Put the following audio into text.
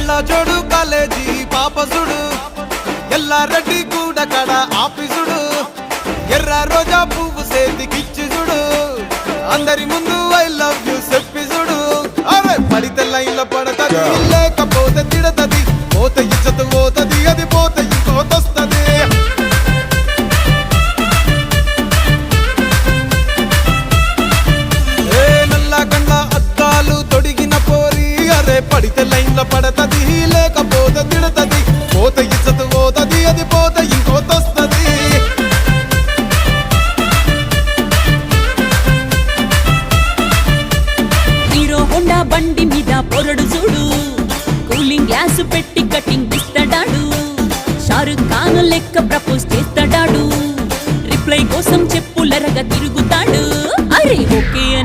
కళ్ళ జోడు కాలేజీ పాపసుడు ఎల్లారెడ్డి కూడా కడ ఆఫీసుడు ఎర్ర రోజా పువ్వు సేతికిచ్చి చూడు అందరి ముందు ఐ లవ్ యూ చెప్పి చూడు అరే పడితే లైన్లో పడతది లేకపోతే తిడతది పోతే ఇచ్చత పోతది అది పోతే ఇంకోతొస్తది పడితే లైన్లో పడతది లేకపోతే తిడతది పోతే ఇచ్చత పోతది అది పోతే ఇంకోతొస్తది హీరో హోండా బండి మీద పొరడు చూడు కూలింగ్ గ్లాస్ పెట్టి కటింగ్ ఇస్తాడాడు షారుఖ్ ఖాన్ లెక్క ప్రపోజ్ చేస్తాడాడు రిప్లై కోసం చెప్పులరగా తిరుగుతాడు అరే ఓకే